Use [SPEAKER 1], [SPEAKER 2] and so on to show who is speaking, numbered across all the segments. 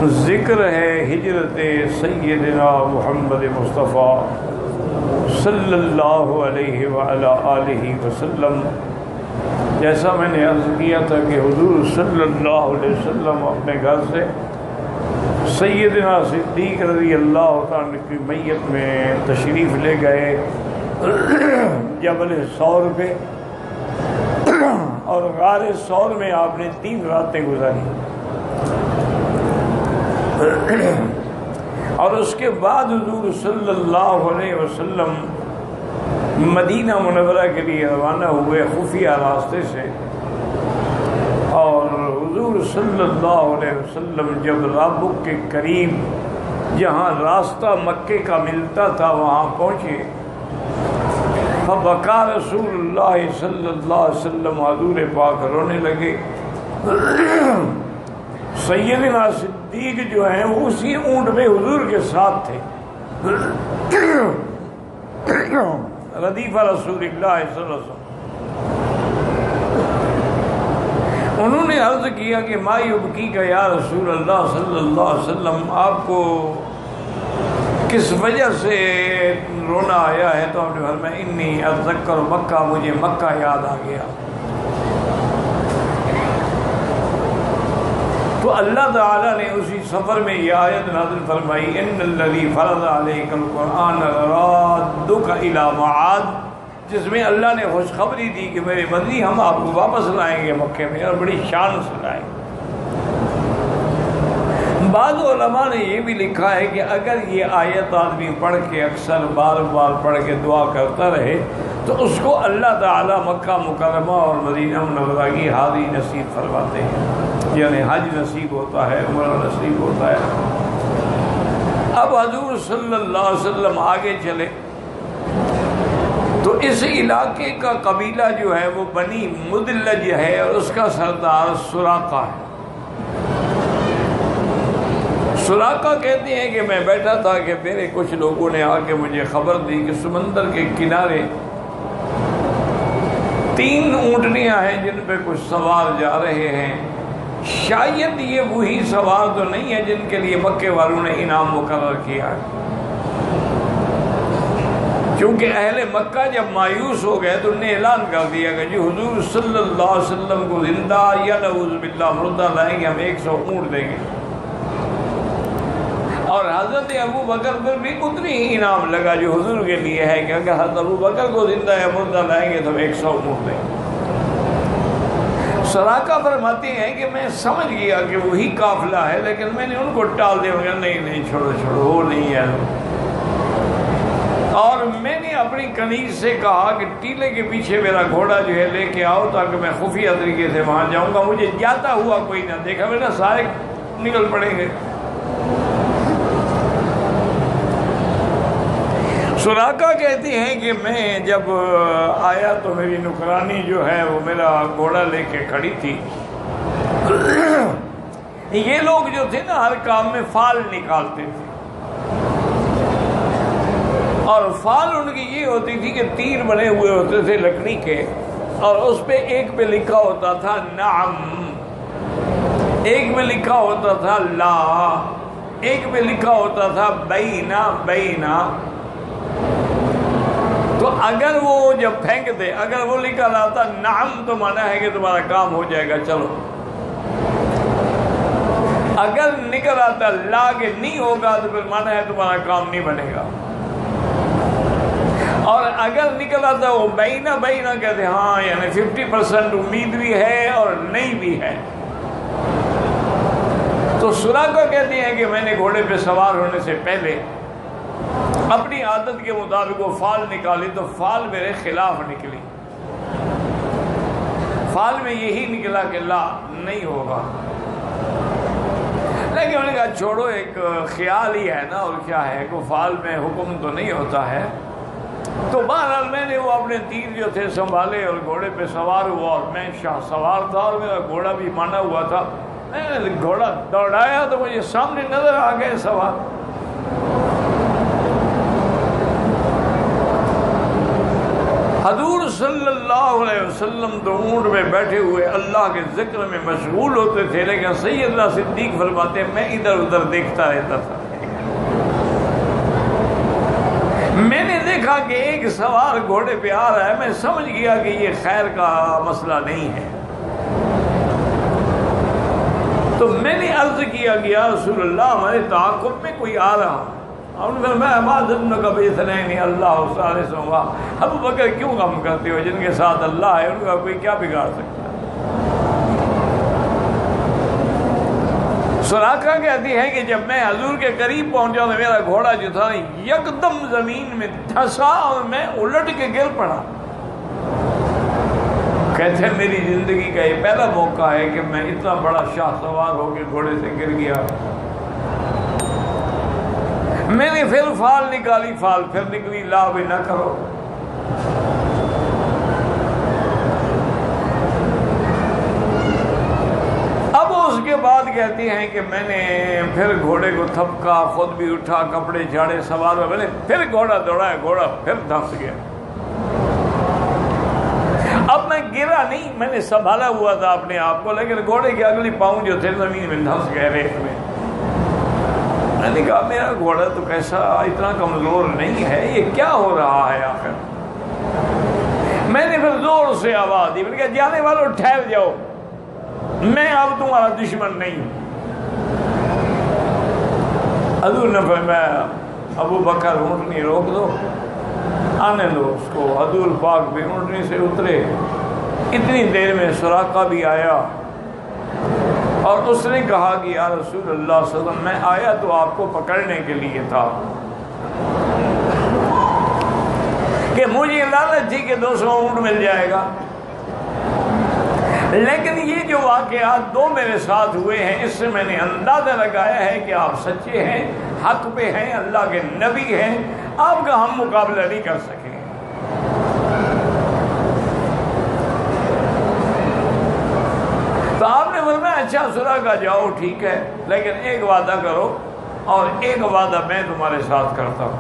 [SPEAKER 1] ذکر ہے ہجرت سیدنا محمد مصطفیٰ صلی اللہ علیہ وعلی آلہ وسلم۔ جیسا میں نے عرض کیا تھا کہ حضور صلی اللہ علیہ وسلم اپنے گھر سے سیدنا صدیق رضی اللہ عنہ کی میت میں تشریف لے گئے جبل ثور پہ، اور غار ثور میں آپ نے 3 راتیں گزاری، اور اس کے بعد حضور صلی اللہ علیہ وسلم مدینہ منورہ کے لیے روانہ ہوئے خفیہ راستے سے۔ اور حضور صلی اللہ علیہ وسلم جب رابغ کے قریب جہاں راستہ مکے کا ملتا تھا وہاں پہنچے، فبکا رسول اللہ صلی اللہ علیہ وسلم، حضور پاک رونے لگے۔ سیدنا صدیق جو ہیں وہ اسی اونٹ میں حضور کے ساتھ تھے، ردیف رسول اللہ صلی اللہ علیہ وسلم۔ انہوں نے عرض کیا کہ ما یبکی کا یا رسول اللہ صلی اللہ علیہ وسلم، آپ کو کس وجہ سے رونا آیا ہے؟ تو آپ نے فرمایا انی اتذکر مکہ، مجھے مکہ یاد آ گیا۔ تو اللہ تعالیٰ نے اسی سفر میں یہ آیت نازل فرمائی، ان الذی فرض علیک القرآن رادک الی معاد، جس میں اللہ نے خوشخبری دی کہ میرے بندی ہم آپ کو واپس لائیں گے مکے میں، اور بڑی شان سے لائیں گے۔ بعض علماء نے یہ بھی لکھا ہے کہ اگر یہ آیت آدمی پڑھ کے اکثر بار بار پڑھ کے دعا کرتا رہے تو اس کو اللہ تعالیٰ مکہ مکرمہ اور مدینہ منورہ کی حاضری نصیب فرماتے ہیں، یعنی حج نصیب ہوتا ہے، عمرہ نصیب ہوتا ہے۔ اب حضور صلی اللہ علیہ وسلم آگے چلے تو اس علاقے کا قبیلہ جو ہے وہ بنی مدلج ہے، اور اس کا سردار سراقہ ہے۔ سراقہ کہتے ہیں کہ میں بیٹھا تھا کہ میرے کچھ لوگوں نے آ کے مجھے خبر دی کہ سمندر کے کنارے 3 اونٹنیاں ہیں جن پہ کچھ سوار جا رہے ہیں، شاید یہ وہی سوار تو نہیں ہے جن کے لیے مکے والوں نے انعام مقرر کیا ہے۔ کیونکہ اہل مکہ جب مایوس ہو گئے تو انہوں نے اعلان کر دیا کہ جو حضور صلی اللہ علیہ وسلم کو زندہ یا نعوذ باللہ مردہ لائیں گے ہم 100 اونٹ دیں گے، اور حضرت ابو بکر پر بھی اتنی ہی انعام لگا جو حضور کے لیے ہے کہ اگر حضرت ابو بکر کو زندہ یا مردہ لائیں گے تو ہم 100 اونٹ دیں گے۔ سراقہ فرماتے ہیں کہ میں سمجھ گیا کہ وہی قافلہ ہے، لیکن میں نے ان کو ٹال دیا، نہیں چھوڑو وہ نہیں ہے۔ اور میں نے اپنی کنیز سے کہا کہ ٹیلے کے پیچھے میرا گھوڑا جو ہے لے کے آؤ تاکہ میں خفیہ طریقے سے وہاں جاؤں گا، مجھے جاتا ہوا کوئی نہ دیکھا، میرا سارے نکل پڑیں گے۔ سراقہ کہتے ہیں کہ میں جب آیا تو میری نوکرانی جو ہے وہ میرا گھوڑا لے کے کھڑی تھی۔ یہ لوگ جو تھے نا ہر کام میں فال نکالتے تھے، اور فال ان کی یہ ہوتی تھی کہ تیر بنے ہوئے ہوتے تھے لکڑی کے، اور اس پہ ایک پہ لکھا ہوتا تھا نعم، ایک پہ لکھا ہوتا تھا لا، ایک پہ لکھا ہوتا تھا بینا۔ تو اگر وہ جب پھینکتے، اگر وہ لکھا لاتا نعم تو مانا ہے کہ تمہارا کام ہو جائے گا چلو، اگر نکل آتا لا کہ نہیں ہوگا تو پھر مانا ہے تمہارا کام نہیں بنے گا، اور اگر نکل آتا وہ بینا کہتے ہاں یعنی 50% امید بھی ہے اور نہیں بھی ہے۔ تو سراقہ کہتے ہیں کہ میں نے گھوڑے پہ سوار ہونے سے پہلے اپنی عادت کے مطابق وہ فال نکالی تو فال میرے خلاف نکلی، فال میں یہی نکلا کہ لا نہیں ہوگا، لیکن میں نے کہا چھوڑو ایک خیال ہی ہے نا، اور کیا ہے کہ فال میں حکم تو نہیں ہوتا ہے۔ تو بہرحال میں نے وہ اپنے تیر جو تھے سنبھالے اور گھوڑے پہ سوار ہوا، اور میں شاہ سوار تھا اور میرا گھوڑا بھی مانا ہوا تھا، میں نے گھوڑا دوڑایا تو مجھے سامنے نظر آ گئے سوار۔ حضور صلی اللہ علیہ وسلم تو اونٹ میں بیٹھے ہوئے اللہ کے ذکر میں مشغول ہوتے تھے، لیکن سیدنا صدیق فرماتے ہیں میں ادھر ادھر دیکھتا رہتا تھا۔ میں نے دیکھا کہ ایک سوار گھوڑے پہ آ رہا ہے، میں سمجھ گیا کہ یہ خیر کا مسئلہ نہیں ہے، تو میں نے عرض کیا کہ یا رسول اللہ ہمارے تعاقب میں کوئی آ رہا، اور پھر میں معذرت کا بھی نہیں اللہ ثالث ہوگا، ابو بکر کیوں غم کرتے ہو، جن کے ساتھ اللہ ہے ان کا کوئی کیا بگاڑ سکتا ہے۔ سراقہ کہتی ہے کہ جب میں حضور کے قریب پہنچا تو میرا گھوڑا جو تھا یکدم زمین میں دھسا اور میں الٹ کے گر پڑا۔ کہتے ہیں میری زندگی کا یہ پہلا موقع ہے کہ میں اتنا بڑا شاہ سوار ہو کے گھوڑے سے گر گیا۔ میں نے پھر فال نکالی، فال پھر نکلی، لا بھی نہ کرو۔ اب اس کے بعد کہتی ہیں کہ میں نے پھر گھوڑے کو تھپکا، خود بھی اٹھا، کپڑے جھاڑے، سوار میں میں نے پھر گھوڑا دوڑایا، گھوڑا پھر دھس گیا۔ اب میں گرا نہیں، میں نے سنبھالا ہوا تھا اپنے آپ کو، لیکن گھوڑے کے اگلی پاؤں جو تھے زمین میں دھس گئے، ریت میں۔ میں نے کہا میرا گھوڑا تو کیسا اتنا کمزور نہیں ہے، یہ کیا ہو رہا ہے آخر؟ میں نے پھر زور سے آواز دی، میں نے کہا جانے والوں ٹھہر جاؤ، میں اب تمہارا دشمن نہیں ہوں۔ حضور نے فرمایا ابو بکر اونٹنی روک دو، آنے دو اس کو۔ حضور پاک بھی اونٹنی سے اترے، اتنی دیر میں سراقہ بھی آیا اور اس نے کہا کہ یا رسول اللہ صلی اللہ علیہ وسلم میں آیا تو آپ کو پکڑنے کے لیے تھا کہ مجھے لالچ تھی کہ 200 اونٹ مل جائے گا، لیکن یہ جو واقعات دو میرے ساتھ ہوئے ہیں اس سے میں نے اندازہ لگایا ہے کہ آپ سچے ہیں، حق پہ ہیں، اللہ کے نبی ہیں، آپ کا ہم مقابلہ نہیں کر سکیں۔ تو آپ نے فرمایا اچھا سراقہ جاؤ ٹھیک ہے، لیکن ایک وعدہ کرو، اور ایک وعدہ میں تمہارے ساتھ کرتا ہوں۔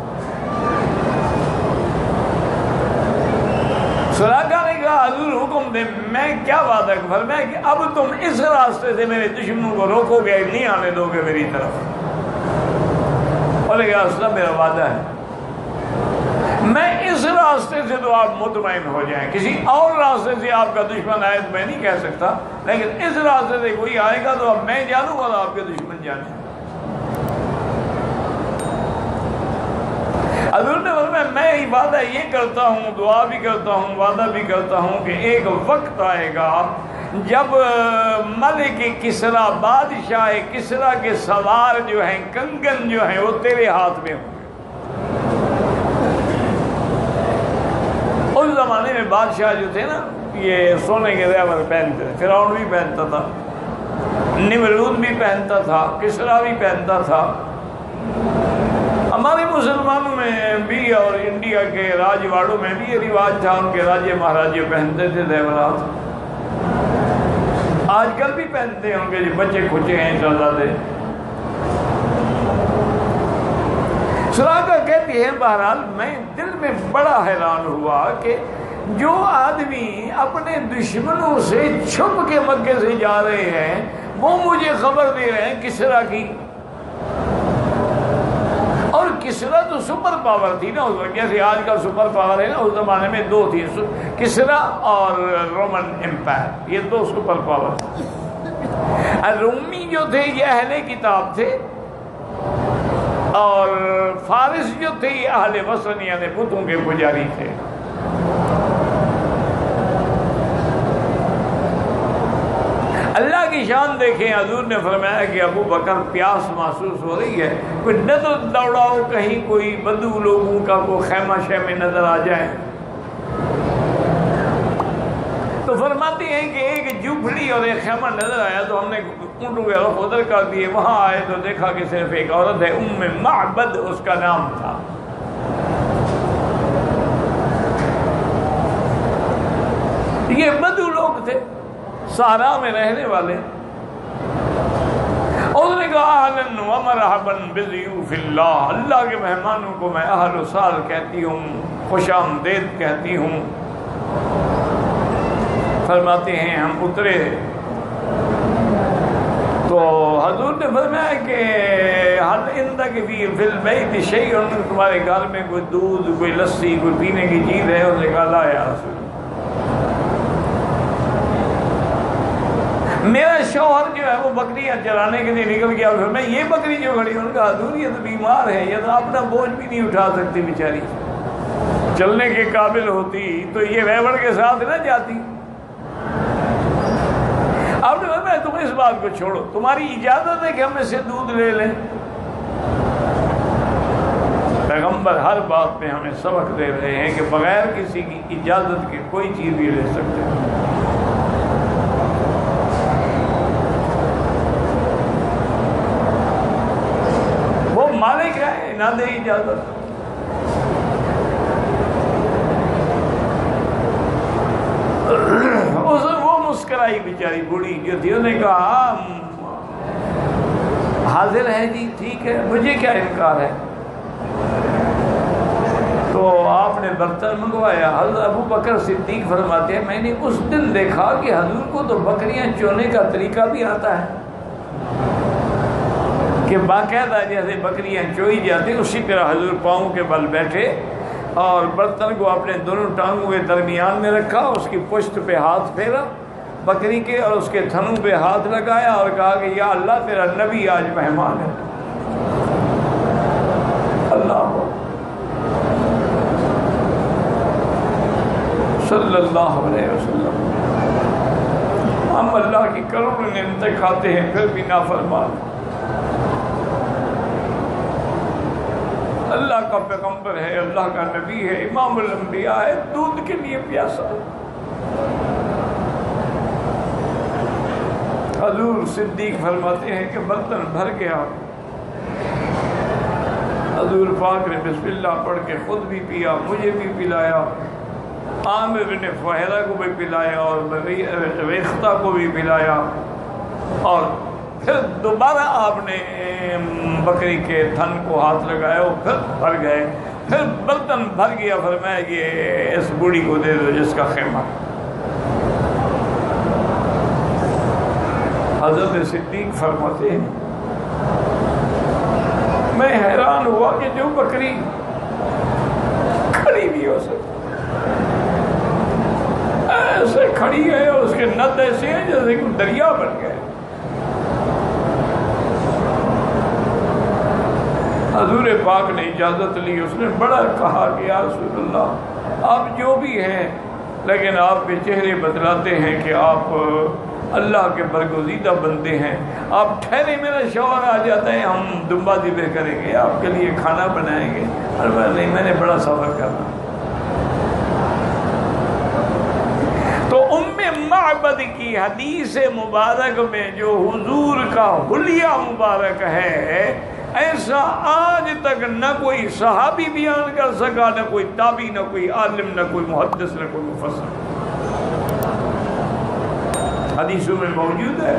[SPEAKER 1] سراقہ نے کہا حضور حکم دے، میں کیا وعدہ کروں؟ فرمایا کہ اب تم اس راستے سے میرے دشمنوں کو روکو گے، نہیں آنے دو گے میری طرف۔ اور کہا اسلام میرا وعدہ ہے، میں اس راستے سے تو آپ مطمئن ہو جائیں، کسی اور راستے سے آپ کا دشمن آئے تو میں نہیں کہہ سکتا، لیکن اس راستے سے کوئی آئے گا تو اب میں جانوں گا آپ کے دشمن جانے۔ حضور نے فرمایا میں وعدہ یہ کرتا ہوں، دعا بھی کرتا ہوں، وعدہ بھی کرتا ہوں کہ ایک وقت آئے گا جب ملک کسریٰ، بادشاہ کسریٰ کے سوار جو ہیں، کنگن جو ہیں، وہ تیرے ہاتھ میں ہوں۔ اس زمانے میں بادشاہ جو تھے نا یہ سونے کے زیور پہنتے تھے، فرعون بھی پہنتا تھا، نمرود بھی پہنتا تھا، کسریٰ بھی پہنتا تھا۔ ہمارے مسلمانوں میں بھی اور انڈیا کے راجواڑوں میں بھی یہ رواج تھا، ان کے راجے مہاراجے پہنتے تھے زیورات، آج کل بھی پہنتے ہیں ان کے جو بچے کھچے ہیں شہزادے۔ سراقہ کہتی ہے بہرحال میں دل میں بڑا حیران ہوا کہ جو آدمی اپنے دشمنوں سے چھپ کے مکے سے جا رہے ہیں وہ مجھے خبر دے رہے ہیں کسریٰ کی، اور کسریٰ تو سپر پاور تھی نا اس وقت، جیسے آج کل سپر پاور ہے نا، اس زمانے میں دو تھی، کسریٰ اور رومن امپائر، یہ دو سپر پاور تھے۔ رومی جو تھے یہ اہل کتاب تھے، اور فارس جو تھے یہ اہل وثن یعنی بتوں کے پجاری تھے۔ اللہ کی شان دیکھیں، حضور نے فرمایا کہ ابو بکر پیاس محسوس ہو رہی ہے، کوئی نظر دوڑاؤ کہیں کوئی بدو لوگوں کا کوئی خیمہ شیمے نظر آ جائے۔ تو فرماتے ہیں کہ ایک جھوپڑی اور ایک خیمہ نظر آیا تو ہم نے اونٹوں کے رخ ادھر کر دیے، وہاں آئے تو دیکھا کہ صرف ایک عورت ہے، ام معبد اس کا نام تھا۔ یہ بدو لوگ تھے، صحرا میں رہنے والے۔ اس نے کہا اہلاً و مرحباً بضیوف اللہ، اللہ کے مہمانوں کو میں اہل و سال کہتی ہوں، خوش آمدید کہتی ہوں۔ فرماتے ہیں ہم اترے تو حضور نے فرمایا کہ حل عندک فی البیت شیء، تمہارے گھر میں کوئی دودھ، کوئی لسی، کوئی پینے کی چیز ہے؟ اس نے کہا لا یا رسول اللہ، میرا شوہر جو ہے وہ بکریاں چرانے کے لیے نکل گیا، پھر میں یہ بکری جو کھڑی ان کا حضور یہ تو بیمار ہے، یہ تو اپنا بوجھ بھی نہیں اٹھا سکتی بیچاری، چلنے کے قابل ہوتی تو یہ ویوڑ کے ساتھ نہ جاتی۔ آپ نے کہا تم اس بات کو چھوڑو، تمہاری اجازت ہے کہ ہم اس سے دودھ لے لیں؟ پیغمبر ہر بات میں ہمیں سبق دے رہے ہیں کہ بغیر کسی کی اجازت کے کوئی چیز بھی لے سکتے ہیں۔ وہ مالک ہے، نہ دے اجازت۔ وہ مسکرائی بیچاری بوڑھی جو تھی، انہوں نے کہا حاضر ہے جی، ٹھیک ہے، مجھے کیا انکار ہے۔ تو آپ نے برتن منگوایا۔ حضرت ابو بکر صدیق فرماتے ہیں میں نے اس دن دیکھا کہ حضور کو تو بکریاں چونے کا طریقہ بھی آتا ہے، کہ باقاعدہ جیسے بکریاں چوئی جاتی اسی طرح حضور پاؤں کے بل بیٹھے اور برتن کو اپنے دونوں ٹانگوں کے درمیان میں رکھا، اس کی پشت پہ ہاتھ پھیرا بکری کے اور اس کے تھنوں پہ ہاتھ لگایا اور کہا کہ یا اللہ تیرا نبی آج مہمان ہے۔ اللہ صلی اللہ علیہ وسلم۔ ہم اللہ کی کروڑوں نعمتیں کھاتے ہیں پھر بھی نافرمان۔ اللہ کا پیغمبر ہے، اللہ کا نبی ہے، امام الانبیاء ہے، دودھ کے لیے پیاسا۔ حضور صدیق فرماتے ہیں کہ برتن بھر گیا، حضور پاک نے بسم اللہ پڑھ کے خود بھی پیا، مجھے بھی پلایا، عامر بن فہرہ کو بھی پلایا اور ریختہ کو بھی پلایا، اور پھر دوبارہ آپ نے بکری کے تھن کو ہاتھ لگایا، وہ پھر بھر گئے، پھر برتن بھر گیا، فرمایا یہ اس بوڑھی کو دے دو جس کا خیمہ۔ حضرت صدیق فرماتے ہیں میں حیران ہوا کہ جو بکری کھڑی بھی ہو سکتی ایسے کھڑی ہے اور اس کے نت ایسے ہیں جیسے کہ دریا بن گئے۔ حضور پاک نے اجازت لی، اس نے بڑا کہا کہ یا رسول اللہ آپ جو بھی ہیں لیکن آپ کے چہرے بتلاتے ہیں کہ آپ اللہ کے برگزیدہ بندے ہیں، آپ ٹھہرے، میرا شوہر آ جاتا ہے، ہم دمبا ذبح کریں گے، آپ کے لیے کھانا بنائیں گے۔ اور نہیں، میں نے بڑا سفر کرنا۔ تو ام معبد کی حدیث مبارک میں جو حضور کا حلیہ مبارک ہے، ایسا آج تک نہ کوئی صحابی بیان کر سکا، نہ کوئی تابعی، نہ کوئی عالم، نہ کوئی محدث، نہ کوئی مفسر۔ حدیثوں میں موجود ہے۔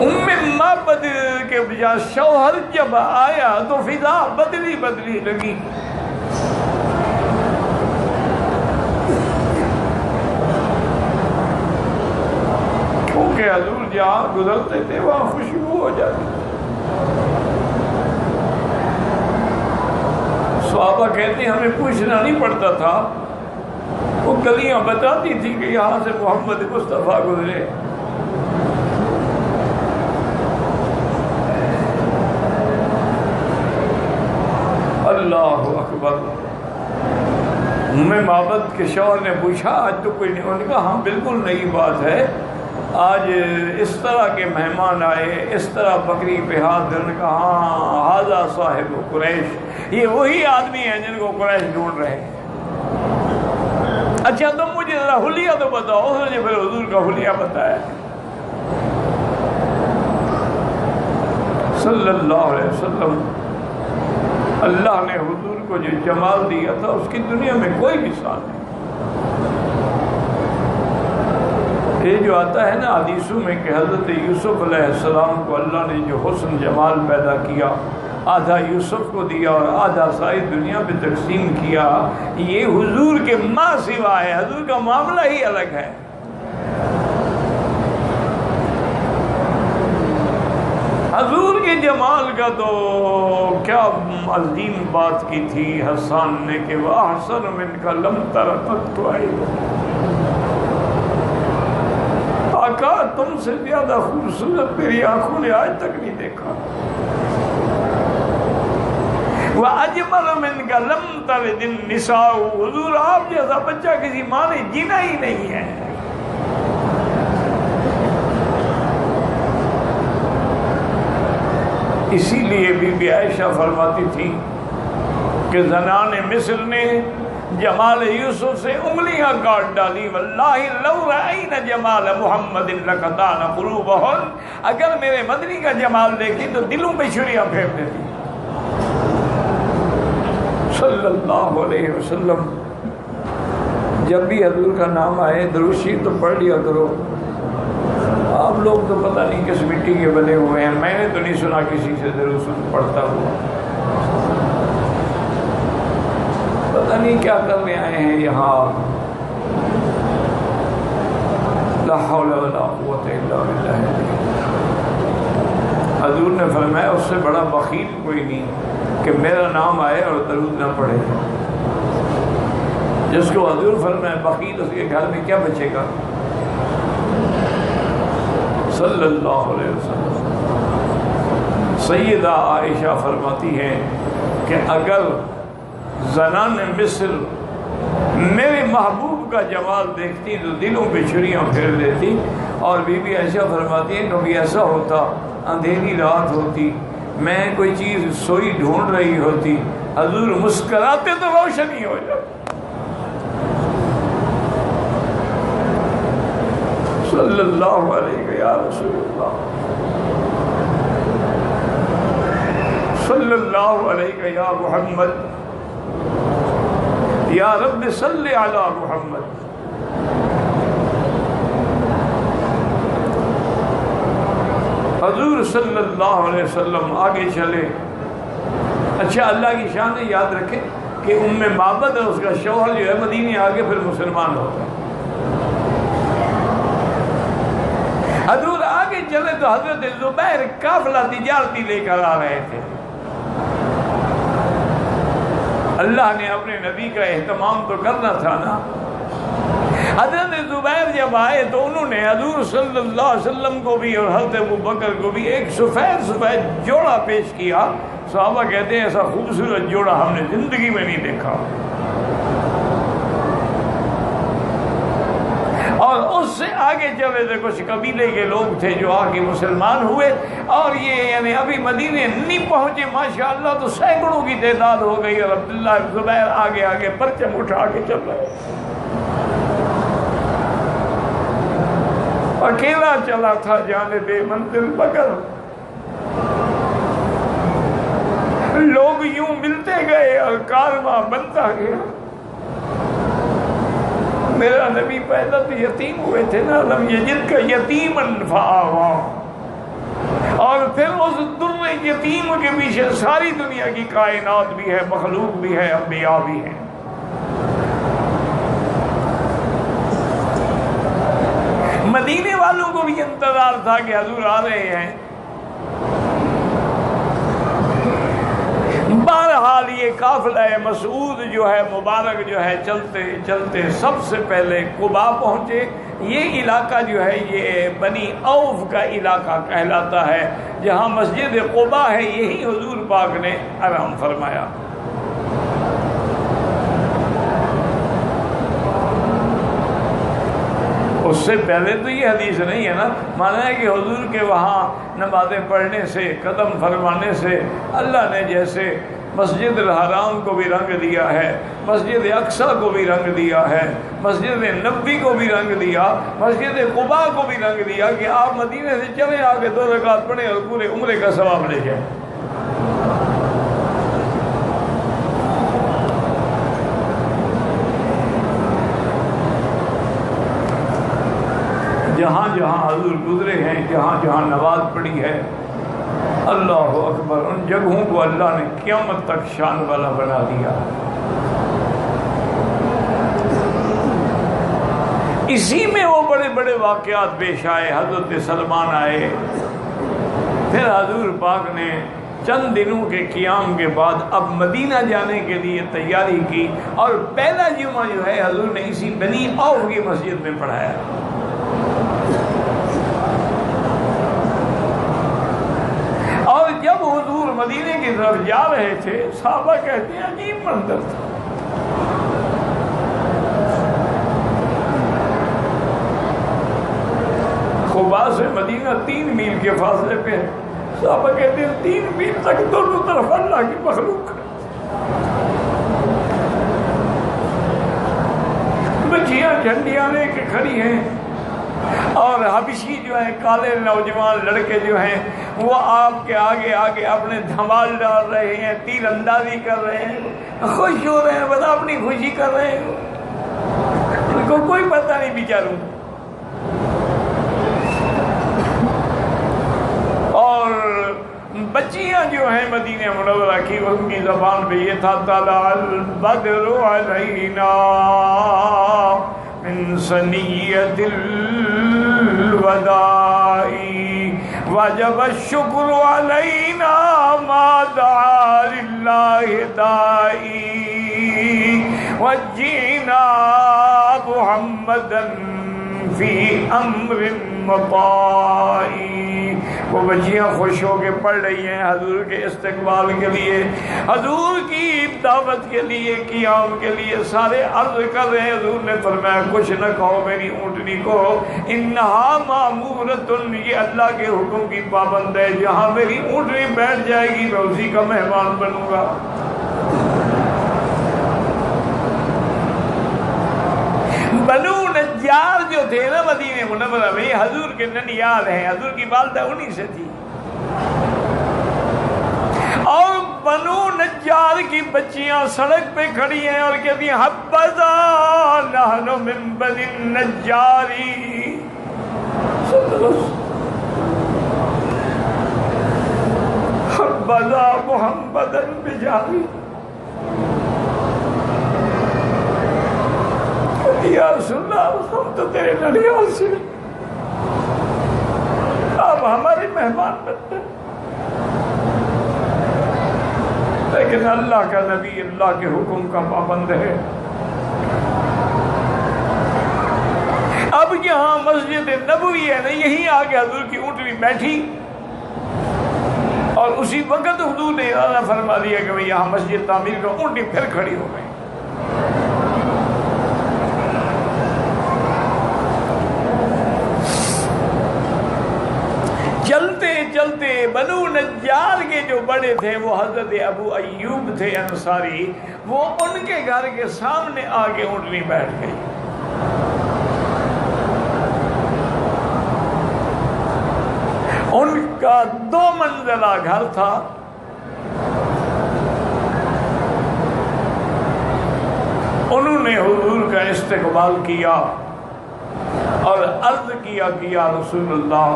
[SPEAKER 1] ام معبد کے بجائے شوہر جب آیا تو فضا بدلی لگی۔ کیونکہ حضور جہاں گزرتے تھے وہاں خوشبو ہو جاتی۔ صحابہ کہتے ہیں ہمیں پوچھنا نہیں پڑتا تھا، وہ گلیاں بتاتی تھی کہ یہاں سے محمد مصطفیٰ گزرے۔ اللہ اکبر۔ معبد کے شوہر نے پوچھا آج تو کوئی نہیں؟ انہوں نے کہا ہاں بالکل نئی بات ہے، آج اس طرح کے مہمان آئے، اس طرح بکری پہ ہاتھ دھرنے کا۔ ہاں ھذا صاحب قریش، یہ وہی آدمی ہیں جن کو قریش ڈھونڈ رہے ہیں۔ اچھا تم مجھے ذرا حلیہ تو بتاؤ۔ اس نے پھر حضور کا حلیہ بتایا صلی اللہ علیہ وسلم۔ اللہ نے حضور کو جو جمال دیا تھا اس کی دنیا میں کوئی مثال نہیں۔ یہ جو آتا ہے نا حدیثوں میں کہ حضرت یوسف علیہ السلام کو اللہ نے جو حسن جمال پیدا کیا، آدھا یوسف کو دیا اور آدھا ساری دنیا پہ تقسیم کیا، یہ حضور کے ماں سوا ہے، حضور کا معاملہ ہی الگ ہے۔ حضور کے جمال کا تو کیا عظیم بات کی تھی حسان نے کہ وَأَحْسَنُ مِنْكَ لَمْ تَرَ قَطُّ عَيْنٌ، آقا تم سے زیادہ خوبصورت میری آنکھوں نے آج تک نہیں دیکھا۔ وَأَجْمَلُ مِنْكَ لَمْ تَلِدِ النِّسَاءُ، حضور آپ جیسا بچہ کسی ماں نے جینا ہی نہیں ہے۔ اسی لیے بی بی عائشہ فرماتی تھی کہ زنان مصر نے جمال یوسف سے انگلیاں کاٹ ڈالی، واللہ لو رأینا جمال محمد لقطعن قلوبہن، اگر میرے مدنی کا جمال دیکھی تو دلوں پہ چھریاں پھیر دیتی صلی اللہ علیہ وسلم۔ جب بھی حضور کا نام آئے درود شریف تو پڑھ لیا کرو۔ آپ لوگ تو پتہ نہیں کس مٹی کے بنے ہوئے ہیں، میں نے تو نہیں سنا کسی سے درود شریف پڑھتا ہوا، پتہ نہیں کیا کرنے آئے ہیں یہاں۔ لا حول ولا قوت الا باللہ۔ حضور نے فرمایا اس سے بڑا بخیل کوئی نہیں کہ میرا نام آئے اور درود نہ پڑھے۔ جس کو حضور فرمایا بخیل، اس کے گھر میں کیا بچے گا؟ صلی اللہ علیہ وسلم۔ سیدہ عائشہ فرماتی ہیں کہ اگر زنان مصر میرے محبوب کا جمال دیکھتی تو دلوں پہ چھریاں پھیر دیتی۔ اور بی بی عائشہ فرماتی ہیں کبھی ایسا ہوتا، اندھیری رات ہوتی، میں کوئی چیز سوئی ڈھونڈ رہی ہوتی، حضور مسکراتے تو روشنی ہو جاتی۔ صلی اللہ علیہ یا رسول اللہ، صلی اللہ علیہ یا محمد، یا رب صلی علی محمد۔ حضور صلی اللہ علیہ وسلم آگے چلے۔ اچھا اللہ کی شان یاد رکھیں کہ معبد ہے، اس کا شوہر جو ہے مدینے آگے پھر مسلمان ہوتا ہے۔ حضور آگے چلے تو حضرت زبیر قافلہ تجارتی لے کر آ رہے تھے۔ اللہ نے اپنے نبی کا اہتمام تو کرنا تھا نا۔ حضرت زبیر جب آئے تو انہوں نے حضور صلی اللہ علیہ وسلم کو بھی اور حضرت ابوبکر کو بھی ایک سفید جوڑا پیش کیا۔ صحابہ کہتے ہیں ایسا خوبصورت جوڑا ہم نے زندگی میں نہیں دیکھا۔ اور اس سے آگے چلے تھے کچھ قبیلے کے لوگ تھے جو آگے مسلمان ہوئے، اور یہ یعنی ابھی مدینے نہیں پہنچے ماشاءاللہ تو سینکڑوں کی تعداد ہو گئی، اور عبداللہ بن زبیر آگے آگے پرچم اٹھا کے چل رہے۔ اکیلا چلا تھا جانب منزل مگر لوگ یوں ملتے گئے اور کارواں بنتا گیا۔ میرا نبی پہلا تو یتیم ہوئے تھے نا، لم یجد کا یتیمن فآوا، اور پھر اس در یتیم کے پیچھے ساری دنیا کی کائنات بھی ہے، مخلوق بھی ہے، انبیاء بھی ہیں۔ مدینے والوں کو بھی انتظار تھا کہ حضور آ رہے ہیں۔ بہرحال یہ قافلہ مسعود جو ہے مبارک جو ہے چلتے چلتے سب سے پہلے قباء پہنچے۔ یہ علاقہ جو ہے یہ بنی عوف کا علاقہ کہلاتا ہے، جہاں مسجد قباء ہے، یہی حضور پاک نے آرام فرمایا۔ اس سے پہلے تو یہ حدیث نہیں ہے نا، مانا ہے کہ حضور کے وہاں نمازیں پڑھنے سے، قدم فرمانے سے اللہ نے جیسے مسجد الحرام کو بھی رنگ دیا ہے، مسجد اقصی کو بھی رنگ دیا ہے، مسجد نبوی کو بھی رنگ دیا، مسجد قباء کو بھی رنگ دیا کہ آپ مدینے سے چلے آگے 2 رکعت پڑھیں اور پورے عمرے کا ثواب لے جائیں۔ جہاں جہاں حضور گزرے ہیں، جہاں جہاں نماز پڑھی ہے، اللہ اکبر، ان جگہوں کو اللہ نے قیامت تک شان والا بنا دیا۔ اسی میں وہ بڑے بڑے واقعات پیش آئے۔ حضرت سلمان آئے، پھر حضور پاک نے چند دنوں کے قیام کے بعد اب مدینہ جانے کے لیے تیاری کی، اور پہلا جمعہ جو ہے حضور نے اسی بنی عوف کی مسجد میں پڑھایا۔ اور جب حضور مدینے کی طرف جا رہے تھے، صحابہ کہتے ہیں عجیب منظر تھا۔ قباء سے مدینہ 3 میل کے فاصلے پہ ہے۔ صحابہ کہتے ہیں 3 میل تک دونوں طرف اللہ کی مخلوق ہے۔ بچیاں جھنڈیاں لے کے کھڑی ہیں، اور حبشی جو ہیں کالے نوجوان لڑکے جو ہیں وہ آپ کے آگے آگے اپنے دھمال ڈال رہے ہیں، تیر اندازی کر رہے ہیں، خوش ہو رہے ہیں، بس اپنی خوشی کر رہے ہیں، ان کو کوئی پتہ نہیں بیچاروں۔ اور بچیاں جو ہیں مدینہ منورہ کی، ان کی زبان پہ یہ تھا طلع البدر علینا من ثنیۃ الوداع وجب الشکر علینا ما دعا للہ داعی وجینا محمدا فی امر مطاعی۔ وہ بچیاں خوش ہو کے پڑھ رہی ہیں حضور کے استقبال کے لیے، حضور کی دعوت کے لیے، قیام کے لیے، سارے عرض کر رہے ہیں۔ حضور نے فرمایا کچھ نہ کہو میری اونٹنی کو، انہا مامورۃ، یہ اللہ کے حکم کی پابند ہے، جہاں میری اونٹنی بیٹھ جائے گی میں اسی کا مہمان بنوں گا۔ بنو نجار جو تھے نا مدینہ منورہ میں، حضور کے ننیال ہیں، حضور کی والدہ انہی سے تھی، اور بنو نجار کی بچیاں سڑک پہ کھڑی ہیں اور کہتی ہیں حبذا نحن من بنی النجاری، حبذا محمدا بجاری، یا رسول اللہ ہم تو تیرے ننیال سے، آپ ہمارے مہمان بنتے، لیکن اللہ کا نبی اللہ کے حکم کا پابند ہے۔ اب یہاں مسجد نبوی ہے نا، یہیں آگے حضور کی اونٹنی بیٹھی، اور اسی وقت حضور نے ارادہ فرما دیا کہ میں یہاں مسجد تعمیر کا، اونٹنی پھر کھڑی ہو گئی۔ چلتے چلتے بنو نجار کے جو بڑے تھے وہ حضرت ابو ایوب تھے انصاری، وہ ان کے گھر کے سامنے آگے اونٹنی بیٹھ گئی۔ ان کا 2 منزلہ گھر تھا، انہوں نے حضور کا استقبال کیا اور عرض کیا کہ یا رسول اللہ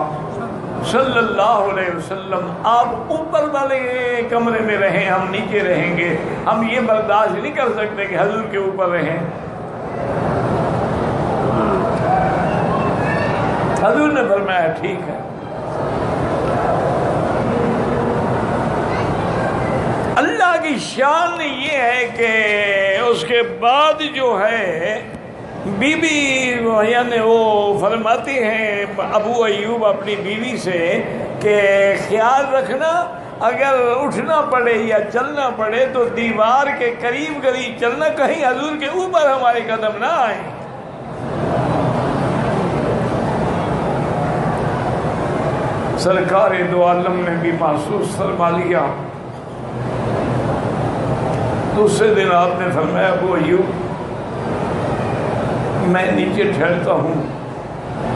[SPEAKER 1] صلی اللہ علیہ وسلم، آپ اوپر والے کمرے میں رہیں، ہم نیچے رہیں گے، ہم یہ برداشت نہیں کر سکتے کہ حضور کے اوپر رہیں۔ حضور نے فرمایا ٹھیک ہے۔ اللہ کی شان یہ ہے کہ اس کے بعد جو ہے بی بی یعنی وہ فرماتے ہیں ابو ایوب اپنی بیوی سے کہ خیال رکھنا اگر اٹھنا پڑے یا چلنا پڑے تو دیوار کے قریب قریب چلنا، کہیں حضور کے اوپر ہمارے قدم نہ آئیں۔ سرکار دو عالم نے بھی محسوس فرما لیا۔ دوسرے دن آپ نے فرمایا ابو ایوب میں نیچے ٹھہرتا ہوں،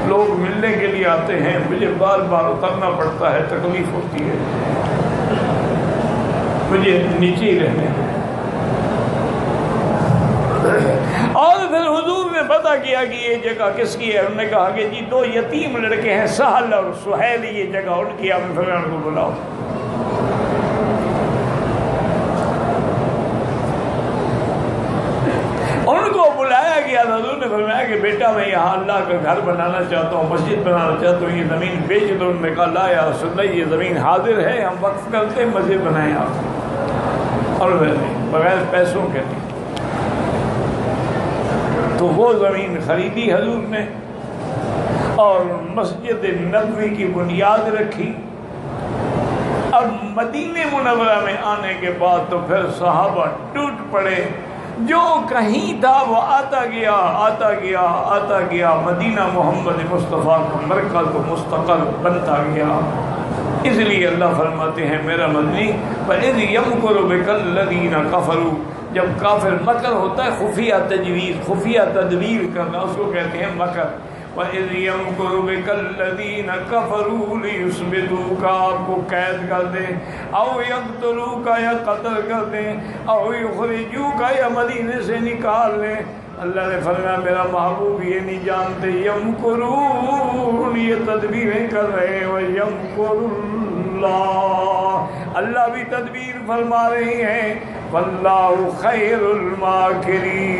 [SPEAKER 1] لوگ ملنے کے لیے آتے ہیں، مجھے بار بار اترنا پڑتا ہے، تکلیف ہوتی ہے، مجھے نیچے ہی رہنے دیں۔ اور پھر حضور نے نے پتہ کیا کہ یہ جگہ کس کی ہے، انہوں نے کہا کہ جی 2 یتیم لڑکے ہیں سہل اور سہیل، یہ جگہ ان کی، آپ نے فرمایا ان کو بلاؤ۔ ان کو بلایا گیا، حضور نے فرمایا کہ بیٹا میں یہاں اللہ کا گھر بنانا چاہتا ہوں، مسجد بنانا چاہتا ہوں، یہ زمین بیچ دو۔ انہوں نے کہا لا یا رسول اللہ، یہ زمین حاضر ہے، ہم وقف کرتے مسجد بنائیں آپ، اور بغیر پیسوں کے نہیں۔ تو وہ زمین خریدی حضور نے اور مسجد نبوی کی بنیاد رکھی۔ اب مدینہ منورہ میں آنے کے بعد تو پھر صحابہ ٹوٹ پڑے، جو کہیں تھا وہ آتا گیا آتا گیا آتا گیا، مدینہ محمد مصطفیٰ کا مرکز و مستقل بنتا گیا۔ اس لیے اللہ فرماتے ہیں میرا مدنی فَإِذْ يَمْكُرُ بِكَ الَّذِينَ كَفَرُوا، جب کافر مکر ہوتا ہے خفیہ تجویز، خفیہ تدبیر کرنا، اس کو کہتے ہیں مکر۔ وَإِذْ يَمْكُرُ بِكَ الَّذِينَ كَفَرُوا لِيُثْبِتُوكَ، آپ کو قید کر دیں، او يَقْتُلُوكَ یا قتل کر دیں، او يُخْرِجُوكَ یا مدینے سے نکال لیں۔ اللہ نے فرمایا میرا محبوب یہ نہیں جانتے، یمکرون، یہ تدبیریں کر رہے ہیں، وَيَمْكُرُ اللَّهُ، اللہ بھی تدبیر فرما رہے ہیں، وَاللَّهُ خَيْرُ الْمَاكِرِينَ،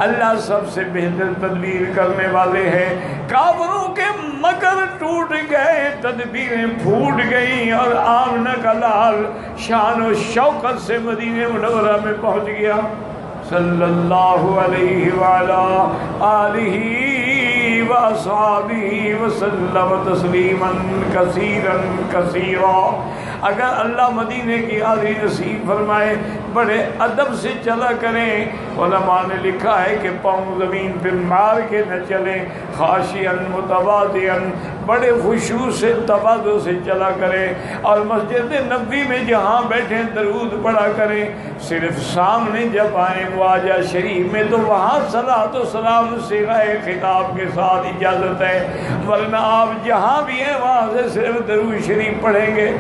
[SPEAKER 1] اللہ سب سے بہتر تدبیر کرنے والے ہیں۔ کافروں کے مکر ٹوٹ گئے، تدبیریں پھوٹ گئیں، اور آمنہ کا لال شان و شوکت سے مدینہ منورہ میں پہنچ گیا، صلی اللہ علیہ وعلی آلہ واصحابہ وسلم تسلیما کثیرا کثیرا۔ اگر اللہ مدینے کی حاضری نصیب فرمائے بڑے ادب سے چلا کریں، علماء نے لکھا ہے کہ پاؤں زمین پہ مار کے نہ چلیں، خاشعاً متواضعاً، بڑے خشوع سے تواضع سے چلا کریں، اور مسجد نبوی میں جہاں بیٹھیں درود پڑھا کریں۔ صرف سامنے جب آئیں واجہ شریف میں تو وہاں صلاۃ و سلام صیغہ خطاب کے ساتھ اجازت ہے، ورنہ آپ جہاں بھی ہیں وہاں سے صرف درود شریف پڑھیں گے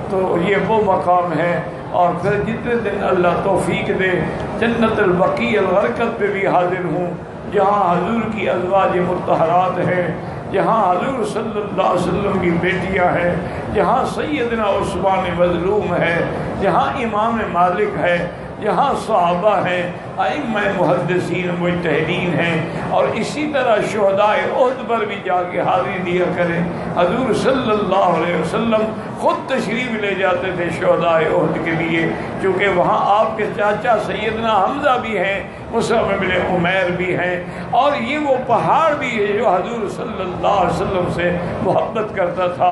[SPEAKER 1] تو یہ وہ مقام ہے۔ اور پھر جتنے دن اللہ توفیق دے جنت البقیع الغرقد پہ بھی حاضر ہوں، جہاں حضور کی ازواج مطہرات ہیں، جہاں حضور صلی اللہ علیہ وسلم کی بیٹیاں ہیں، جہاں سیدنا عثمان مظلوم ہے، جہاں امام مالک ہے، جہاں صحابہ ہیں، ائمہ محدثین مجتہدین ہیں، اور اسی طرح شہدائے احد پر بھی جا کے حاضری دیا کریں۔ حضور صلی اللہ علیہ وسلم خود تشریف لے جاتے تھے شہدائے احد کے لیے، چونکہ وہاں آپ کے چاچا سیدنا حمزہ بھی ہیں، مصعب بن عمیر بھی ہیں، اور یہ وہ پہاڑ بھی ہے جو حضور صلی اللہ علیہ وسلم سے محبت کرتا تھا۔